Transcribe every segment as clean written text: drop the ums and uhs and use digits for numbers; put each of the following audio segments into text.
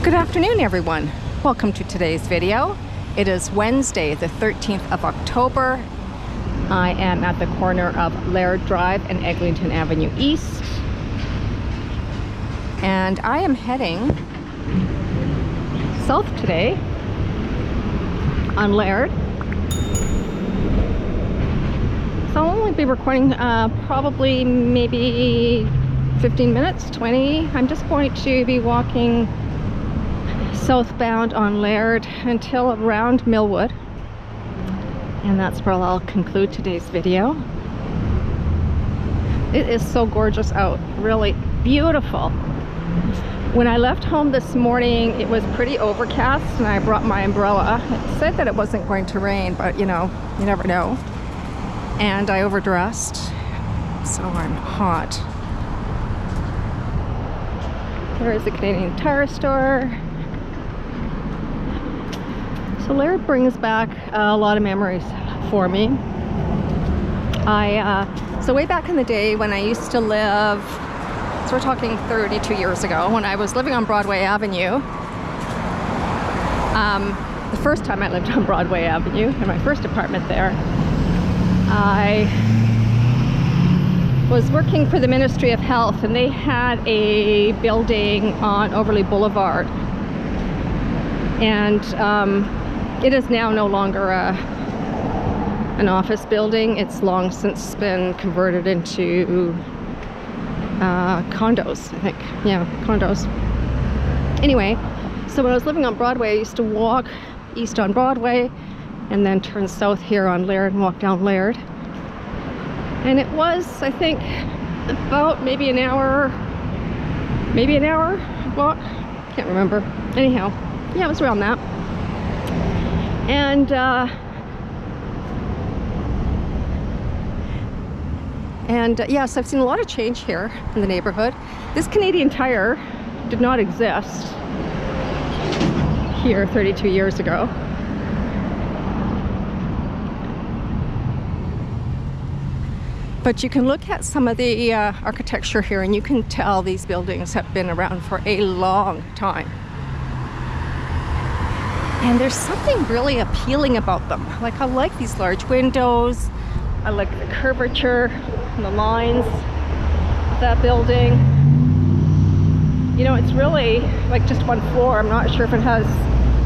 Good afternoon, everyone. Welcome to today's video. It is Wednesday, the 13th of October. I am at the corner of Laird Drive and Eglinton Avenue East. And I am heading south today on Laird. So I'll only be recording probably maybe 15 minutes, 20. I'm just going to be walking southbound on Laird until around Millwood, and that's where I'll conclude today's video. It is so gorgeous out, really beautiful. When I left home this morning, it was pretty overcast and I brought my umbrella. It said that it wasn't going to rain, but you know, you never know. And I overdressed, so I'm hot. There is a Canadian Tire store. So Laird brings back a lot of memories for me. So way back in the day when I used to live, so we're talking 32 years ago, when I was living on Broadway Avenue. The first time I lived on Broadway Avenue, in my first apartment there, I was working for the Ministry of Health, and they had a building on Overley Boulevard. And it is now no longer an office building. It's long since been converted into condos, I think. Yeah, condos. Anyway, so when I was living on Broadway, I used to walk east on Broadway and then turn south here on Laird and walk down Laird. And it was, I think, about maybe an hour walk. Can't remember. Anyhow, yeah, it was around that. And yes, I've seen a lot of change here in the neighborhood. This Canadian Tire did not exist here 32 years ago. But you can look at some of the architecture here and you can tell these buildings have been around for a long time. And there's something really appealing about them. Like, I like these large windows. I like the curvature and the lines of that building. You know, it's really like just one floor. I'm not sure if it has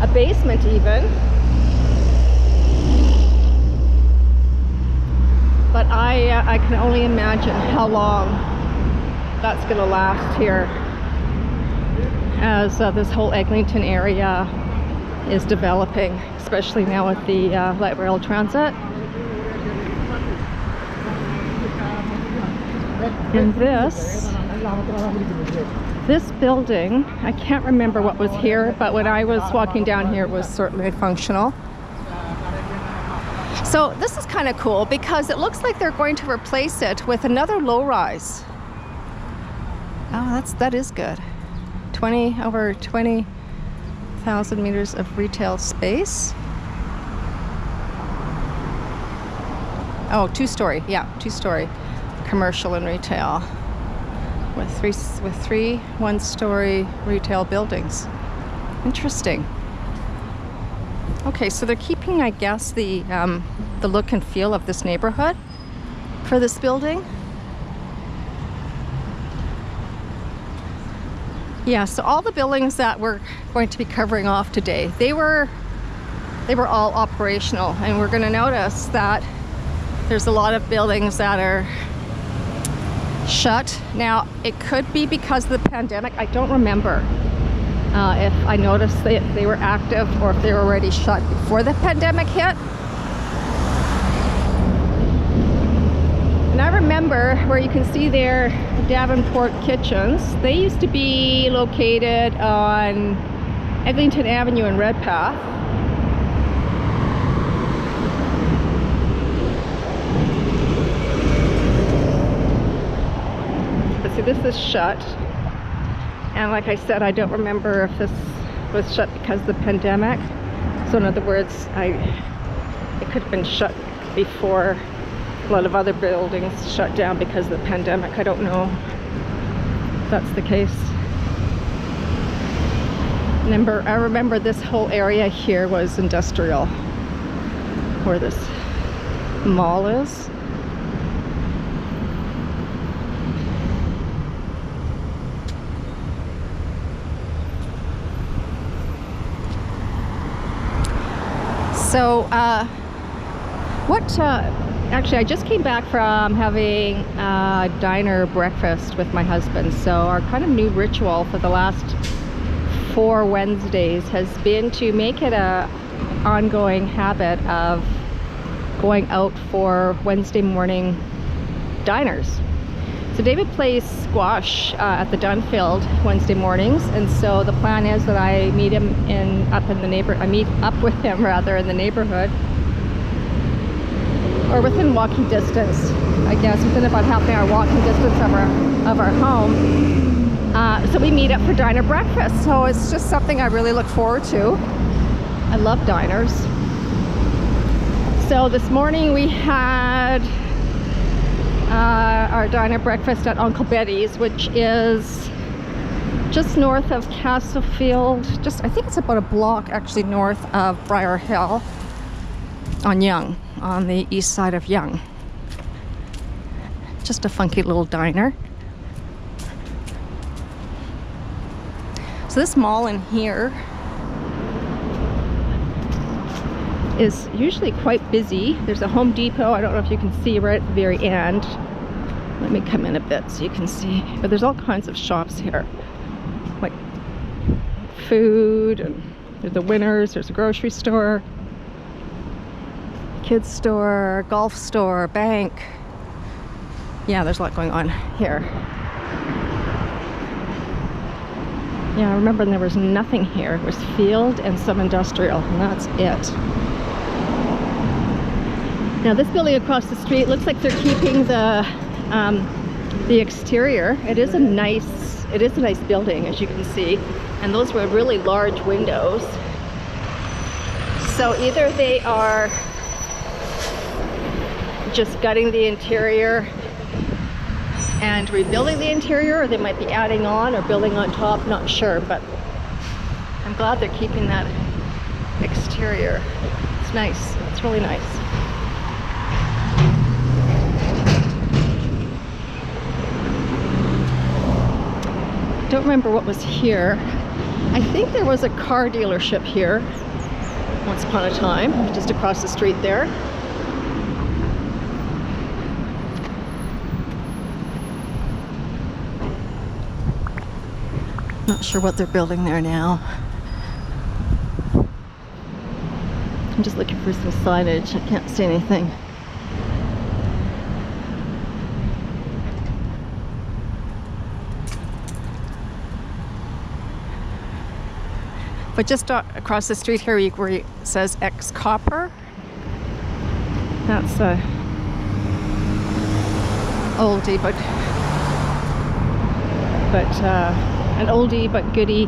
a basement even. But I can only imagine how long that's gonna last here as this whole Eglinton area is developing, especially now with the light rail transit. And this building, I can't remember what was here, but when I was walking down here, it was certainly functional. So this is kind of cool because it looks like they're going to replace it with another low-rise. Oh, that is good. Over 20,000 meters of retail space. Oh, two-story, yeah, two-story commercial and retail with three one-story retail buildings. Interesting. Okay, so they're keeping, I guess, the look and feel of this neighborhood for this building. Yeah, so all the buildings that we're going to be covering off today, they were all operational, and we're going to notice that there's a lot of buildings that are shut. Now, it could be because of the pandemic. I don't remember if I noticed that they were active or if they were already shut before the pandemic hit. And I remember where you can see there, Davenport Kitchens. They used to be located on Eglinton Avenue and Redpath. But see, this is shut. And like I said, I don't remember if this was shut because of the pandemic. So in other words, it could have been shut before a lot of other buildings shut down because of the pandemic. I don't know if that's the case. I remember this whole area here was industrial, where this mall is. So, actually, I just came back from having a diner breakfast with my husband. So our kind of new ritual for the last 4 Wednesdays has been to make it a ongoing habit of going out for Wednesday morning diners. So David plays squash at the Dunfield Wednesday mornings, and so the plan is that I meet him I meet up with him rather in the neighborhood, or within walking distance, I guess, within about half an hour walking distance of our home. So we meet up for diner breakfast. So it's just something I really look forward to. I love diners. So this morning we had our diner breakfast at Uncle Betty's, which is just north of Castlefield. I think it's about a block actually north of Briar Hill on Yonge, on the east side of Yonge. Just a funky little diner. So this mall in here is usually quite busy. There's a Home Depot, I don't know if you can see right at the very end. Let me come in a bit so you can see. But there's all kinds of shops here, like food, and there's the Winners, there's a grocery store, kids store, golf store, bank. Yeah, there's a lot going on here. Yeah, I remember there was nothing here. It was field and some industrial, and that's it. Now this building across the street looks like they're keeping the exterior. It is a nice building, as you can see, and those were really large windows. So either they are just gutting the interior and rebuilding the interior, or they might be adding on or building on top, not sure, but I'm glad they're keeping that exterior. It's nice. It's really nice. Don't remember what was here. I think there was a car dealership here once upon a time, just across the street there. Not sure what they're building there now. I'm just looking for some signage. I can't see anything. But just across the street here where it says X-Copper, that's a oldie but an oldie but goodie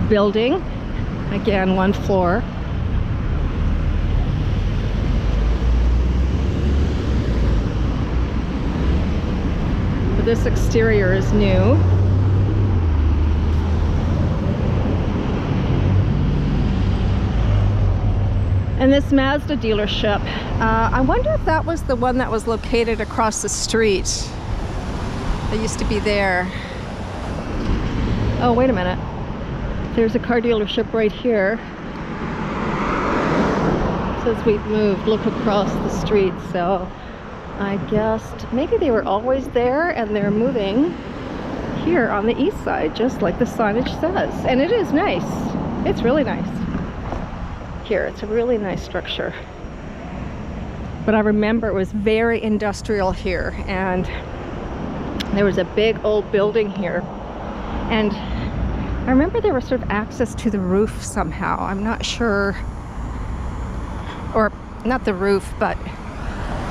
building. Again, 1 floor. But this exterior is new. And this Mazda dealership, I wonder if that was the one that was located across the street. They used to be there. Oh, wait a minute. There's a car dealership right here. It says we've moved. Look across the street. So I guessed maybe they were always there and they're moving here on the east side, just like the signage says. And it is nice. It's really nice. Here, it's a really nice structure. But I remember it was very industrial here, and there was a big old building here, and I remember there was sort of access to the roof somehow. I'm not sure, or not the roof, but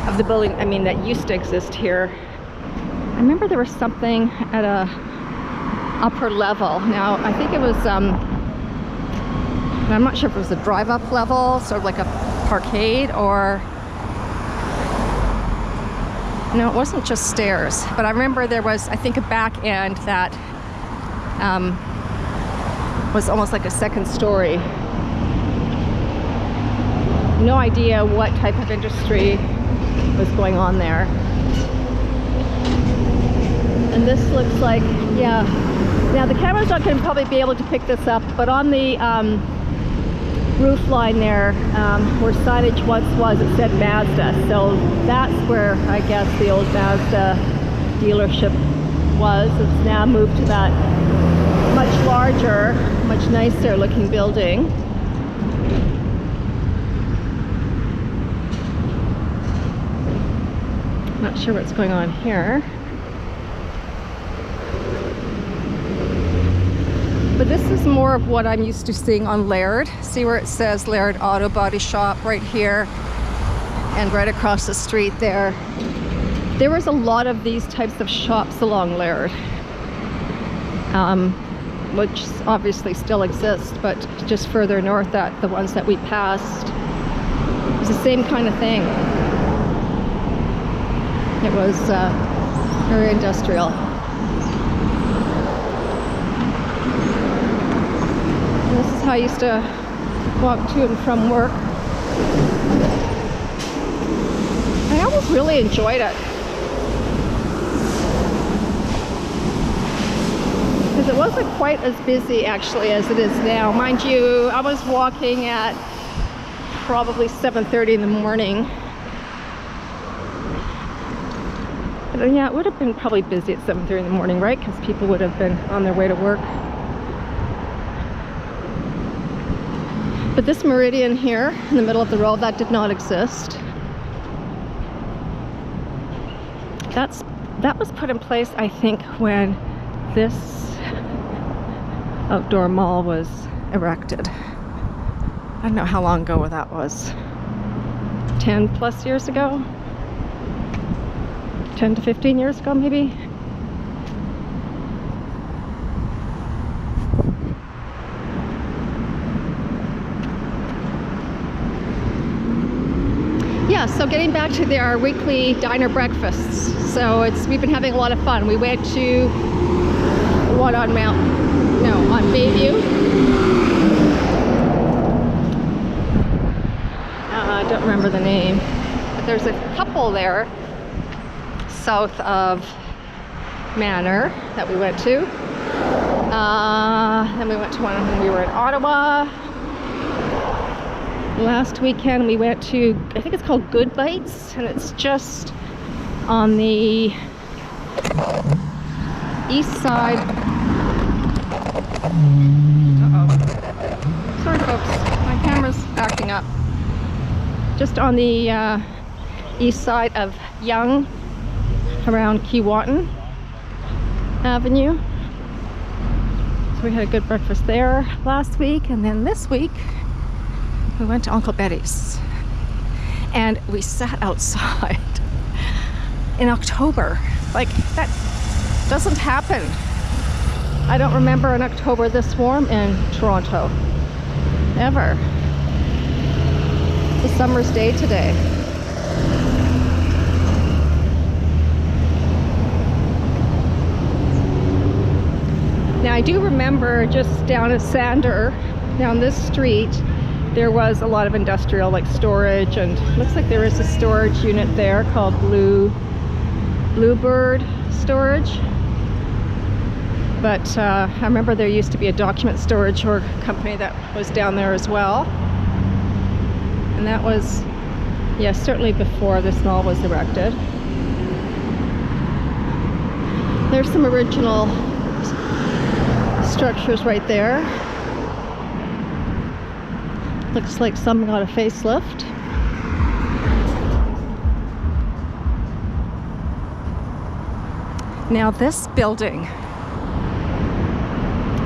of the building, I mean, that used to exist here. I remember there was something at a upper level. Now, I think it was, I'm not sure if it was a drive-up level, sort of like a parkade, or no, it wasn't just stairs. But I remember there was, I think, a back end that was almost like a second story. No idea what type of industry was going on there. And this looks like, yeah. Now the camera's not going to probably be able to pick this up, but on the roof line there, where signage once was, it said Mazda. So that's where I guess the old Mazda dealership was. It's now moved to that much larger, much nicer looking building. Not sure what's going on here. But this is more of what I'm used to seeing on Laird. See where it says Laird Auto Body Shop right here, and right across the street there. There was a lot of these types of shops along Laird, which obviously still exist, but just further north, at the ones that we passed, it was the same kind of thing. It was very industrial. And this is how I used to walk to and from work. I always really enjoyed it. Because it wasn't quite as busy actually as it is now. Mind you, I was walking at probably 7:30 in the morning. But yeah, it would have been probably busy at 7:30 in the morning, right? Because people would have been on their way to work. But this meridian here in the middle of the road, that did not exist. That was put in place, I think, when this outdoor mall was erected. I don't know how long ago that was. 10 plus years ago? 10 to 15 years ago, maybe? Yeah, so getting back to our weekly diner breakfasts. So we've been having a lot of fun. We went to one on on Bayview. I don't remember the name, but there's a couple there south of Manor that we went to. Then we went to one when we were in Ottawa. Last weekend we went to, I think it's called Good Bites, and it's just on the east side. Uh-oh. Sorry folks, my camera's acting up. Just on the east side of Yonge, around Keewatin Avenue. So we had a good breakfast there last week, and then this week we went to Uncle Betty's, and we sat outside in October. Like, that doesn't happen. I don't remember an October this warm in Toronto, ever. It's a summer's day today. Now I do remember just down at Sander, down this street, there was a lot of industrial, like storage, and looks like there is a storage unit there called Bluebird Storage. But I remember there used to be a document storage or company that was down there as well. And that was, yeah, certainly before this mall was erected. There's some original structures right there. Looks like some got a facelift. Now this building,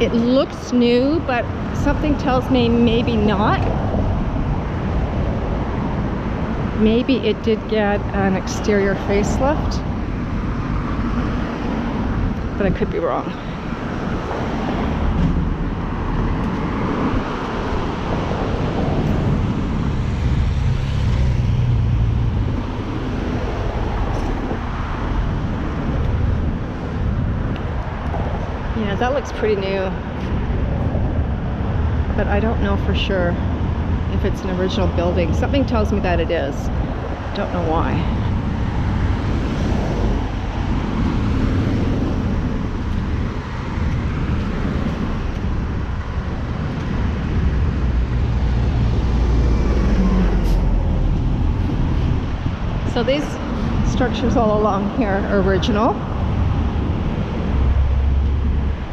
it looks new, but something tells me maybe not. Maybe it did get an exterior facelift, but I could be wrong. Yeah, that looks pretty new. but I don't know for sure if it's an original building. Something tells me that it is. Don't know why. So these structures all along here are original.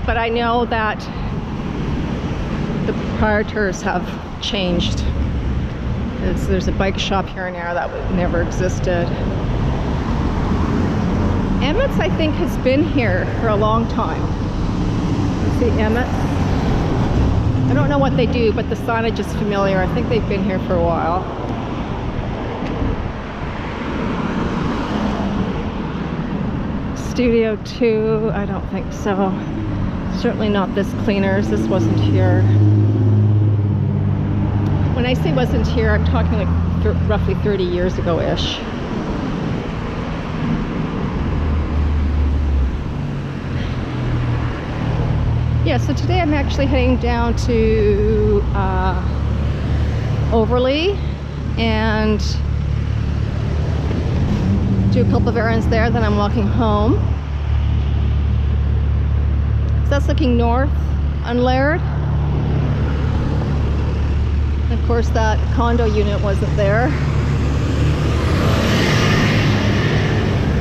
But I know that the proprietors have changed. There's a bike shop here and there that never existed. Emmett's, I think, has been here for a long time. You see Emmett's? I don't know what they do, but the signage is familiar. I think they've been here for a while. Studio 2, I don't think so. Certainly not this Cleaners. This wasn't here. When I say wasn't here, I'm talking like roughly 30 years ago-ish. Yeah, so today I'm actually heading down to Overlea and do a couple of errands there, then I'm walking home. So that's looking north on Laird. And of course that condo unit wasn't there.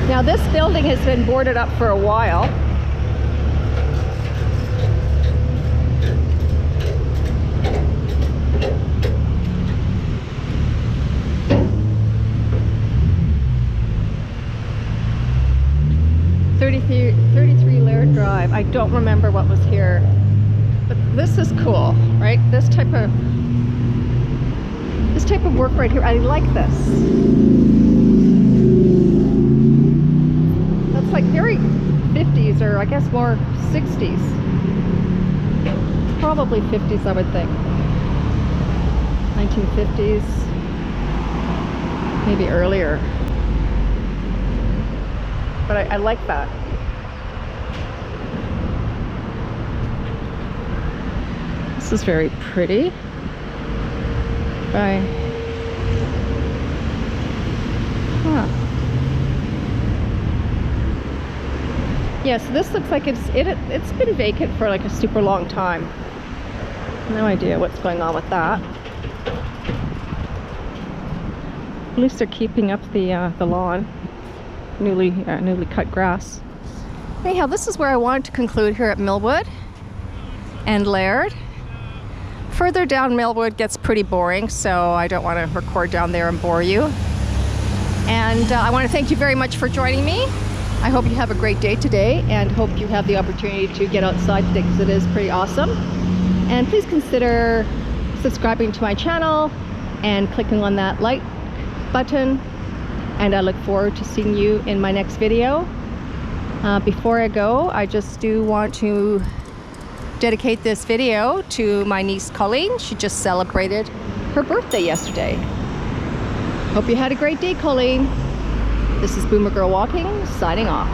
Now this building has been boarded up for a while. Laird Drive. I don't remember what was here, but this is cool, right? This type of work right here. I like this. That's like very 50s, or I guess more 60s. Probably 50s, I would think. 1950s, maybe earlier. But I like that. This is very pretty. Right. Huh. Yeah, so this looks like it's been vacant for like a super long time. No idea what's going on with that. At least they're keeping up the lawn. Newly cut grass. Anyhow, this is where I wanted to conclude here at Millwood and Laird. Further down Millwood gets pretty boring, so I don't want to record down there and bore you. And I want to thank you very much for joining me. I hope you have a great day today, and hope you have the opportunity to get outside today, because it is pretty awesome. And please consider subscribing to my channel and clicking on that like button. And I look forward to seeing you in my next video. Before I go, I just do want to dedicate this video to my niece Colleen. She just celebrated her birthday yesterday. Hope you had a great day, Colleen. This is Boomer Girl Walking, signing off.